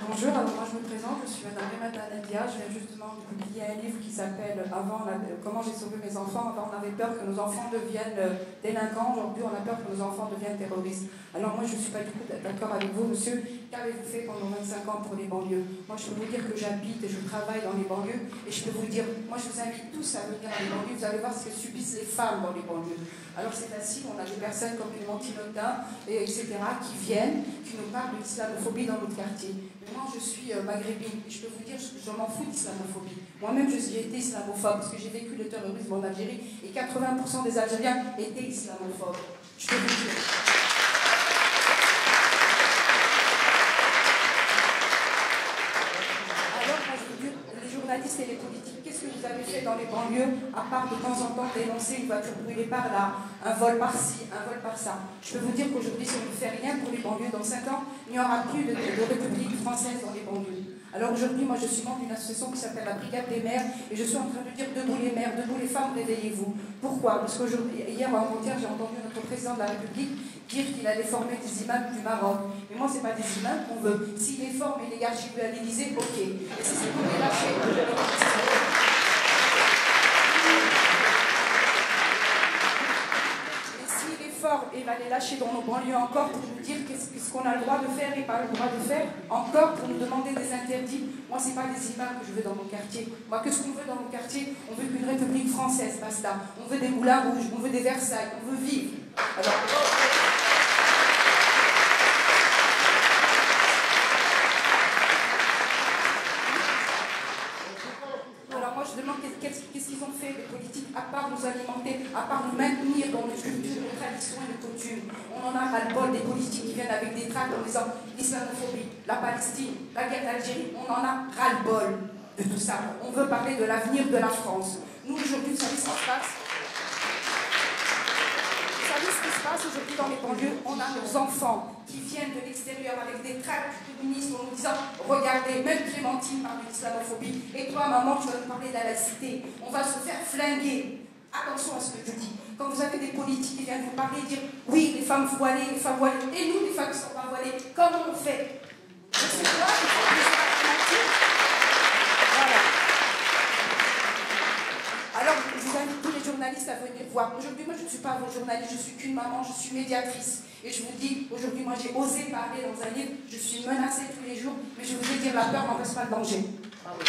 Bonjour, alors moi je me présente, je suis Madame Renata Nadia, je viens justement de publier un livre qui s'appelle Comment j'ai sauvé mes enfants. Avant on avait peur que nos enfants deviennent délinquants, aujourd'hui on a peur que nos enfants deviennent terroristes. Alors moi je ne suis pas du tout d'accord avec vous, monsieur. Qu'avez-vous fait pendant 25 ans pour les banlieues? Moi je peux vous dire que j'habite et je travaille dans les banlieues et je peux vous dire, moi je vous invite tous à venir dans les banlieues, vous allez voir ce que subissent les femmes dans les banlieues. Alors c'est facile, on a des personnes comme Clémentine Autain, etc. qui viennent, qui nous parlent de l'islamophobie dans notre quartier. Mais moi je suis maghrébine et je peux vous dire, je m'en fous de l'islamophobie. Moi-même j'ai été islamophobe parce que j'ai vécu le terrorisme en Algérie et 80% des Algériens étaient islamophobes. Je peux vous dire. Et les politiques, qu'est-ce que vous avez fait dans les banlieues, à part de temps en temps dénoncer une voiture brûlée par là, un vol par-ci, un vol par-ça? Je peux vous dire qu'aujourd'hui, si on ne fait rien pour les banlieues, dans 5 ans, il n'y aura plus de République française dans les banlieues. Alors aujourd'hui, moi je suis membre d'une association qui s'appelle la Brigade des maires, et je suis en train de dire debout les maires, debout les femmes, réveillez-vous. Pourquoi? Parce qu'aujourd'hui, hier ou avant-hier, j'ai entendu notre président de la République dire qu'il allait former des imams du Maroc. Mais moi, ce n'est pas des imams qu'on veut. S'il les forme et les archives à l'Élysée, ok. Et si c'est pour les lâcher, et va les lâcher dans nos banlieues encore pour nous dire qu'est-ce qu'on a le droit de faire et pas le droit de faire, encore pour nous demander des interdits. Moi, ce n'est pas des imams que je veux dans mon quartier. Moi, qu'est-ce qu'on veut dans mon quartier? On veut qu'une République française, basta. On veut des moulins rouges, on veut des Versailles, on veut vivre. Alors moi, je demande qu'est-ce qu'ils ont fait, les politiques, à part nous alimenter, à part nous maintenir dans nos cultures, nos traditions et nos coutumes. On en a ras-le-bol des politiques qui viennent avec des tracts en disant l'islamophobie, la Palestine, la guerre d'Algérie. On en a ras-le-bol de tout ça. On veut parler de l'avenir de la France. Nous, aujourd'hui, vous savez ce qui se passe? Vous savez ce qui se passe aujourd'hui dans les banlieues? On a nos enfants qui viennent de l'extérieur avec des tracts communistes en nous disant regardez, même Clémentine parle de l'islamophobie, et toi, maman, tu vas nous parler de la laïcité. On va se faire flinguer. Attention à ce que je dis. Quand vous avez des politiques qui viennent vous parler, dire oui, les femmes voilées, les femmes voilées, et nous, les femmes qui ne sont pas voilées, comment on fait? Je sais pas, il faut que les alternatives. Voilà. Alors, je vous invite tous les journalistes à venir voir. Aujourd'hui, moi, je ne suis pas votre journaliste, je suis qu'une maman, je suis médiatrice. Et je vous dis, aujourd'hui, moi, j'ai osé parler dans un livre, je suis menacée tous les jours, mais je vous ai dire, la peur n'empêche pas le danger. Ah oui.